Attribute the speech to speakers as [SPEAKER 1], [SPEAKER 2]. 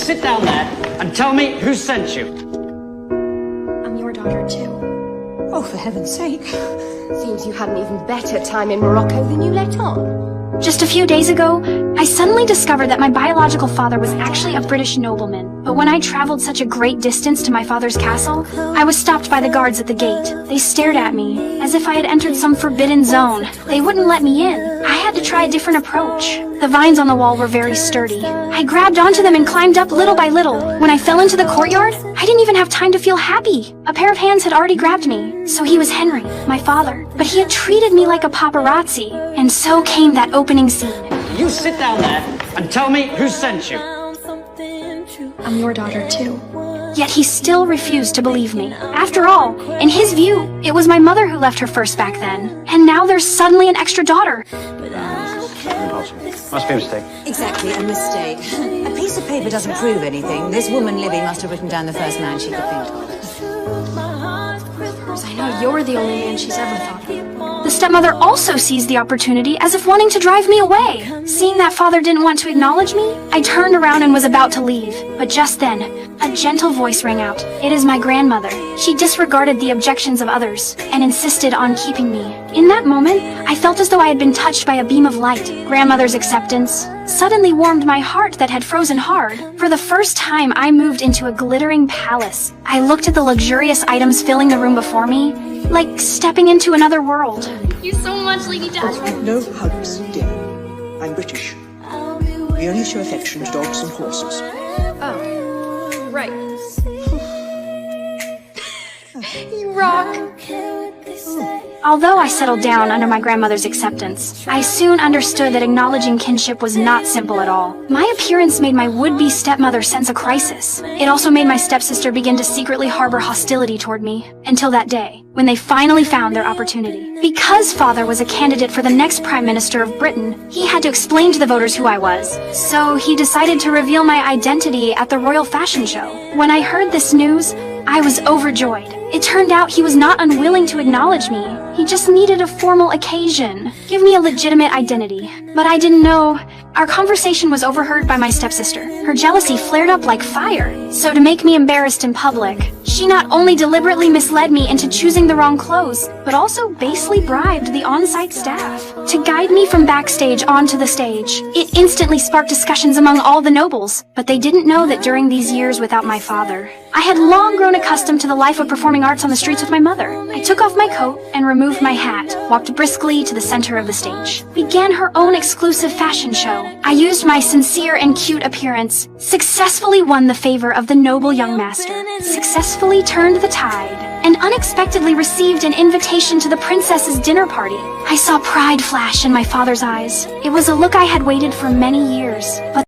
[SPEAKER 1] sit down there and tell me who sent you?
[SPEAKER 2] I'm your daughter, too.
[SPEAKER 3] Oh, for heaven's sake.
[SPEAKER 4] Seems you had an even better time in Morocco than you let on.
[SPEAKER 2] Just a few days ago, I suddenly discovered that my biological father was actually a British nobleman. But when I traveled such a great distance to my father's castle, I was stopped by the guards at the gate. They stared at me, as if I had entered some forbidden zone. They wouldn't let me in. I had to try a different approach. The vines on the wall were very sturdy. I grabbed onto them and climbed up little by little. When I fell into the courtyard, I didn't even have time to feel happy. A pair of hands had already grabbed me. So he was Henry, my father. But he had treated me like a paparazzi. And so came that opening scene.
[SPEAKER 1] You sit down there and tell me who sent you.
[SPEAKER 2] I'm your daughter, too. Yet he still refused to believe me. After all, in his view, it was my mother who left her first back then. And now there's suddenly an extra daughter.
[SPEAKER 1] Impossible. Must be a mistake.
[SPEAKER 3] Exactly, a mistake. A piece of paper doesn't prove anything. This woman, Libby, must have written down the first man she could think of.
[SPEAKER 2] I know you're the only man she's ever thought of. The stepmother also seized the opportunity as if wanting to drive me away. Seeing that father didn't want to acknowledge me, I turned around and was about to leave. But just then, a gentle voice rang out. It is my grandmother. She disregarded the objections of others and insisted on keeping me. In that moment, I felt as though I had been touched by a beam of light. Grandmother's acceptance suddenly warmed my heart that had frozen hard. For the first time, I moved into a glittering palace. I looked at the luxurious items filling the room before me, like stepping into another world.
[SPEAKER 5] Thank you so much, Lady Dashwood.
[SPEAKER 6] No hugs, dear. I'm British. We only show affection to dogs and horses.
[SPEAKER 5] Oh, right. You rock.
[SPEAKER 2] Although I settled down under my grandmother's acceptance, I soon understood that acknowledging kinship was not simple at all. My appearance made my would-be stepmother sense a crisis. It also made my stepsister begin to secretly harbor hostility toward me, until that day, when they finally found their opportunity. Because father was a candidate for the next Prime Minister of Britain, he had to explain to the voters who I was. So he decided to reveal my identity at the Royal Fashion Show. When I heard this news, I was overjoyed. It turned out he was not unwilling to acknowledge me. He just needed a formal occasion. Give me a legitimate identity. But I didn't know. Our conversation was overheard by my stepsister. Her jealousy flared up like fire. So to make me embarrassed in public, she not only deliberately misled me into choosing the wrong clothes, but also basely bribed the on-site staff to guide me from backstage onto the stage. It instantly sparked discussions among all the nobles, but they didn't know that during these years without my father, I had long grown accustomed to the life of performing arts on the streets with my mother. I took off my coat and removed my hat, walked briskly to the center of the stage. Began her own exclusive fashion show. I used my sincere and cute appearance, successfully won the favor of the noble young master, successfully turned the tide, and unexpectedly received an invitation to the princess's dinner party. I saw pride flash in my father's eyes. It was a look I had waited for many years, but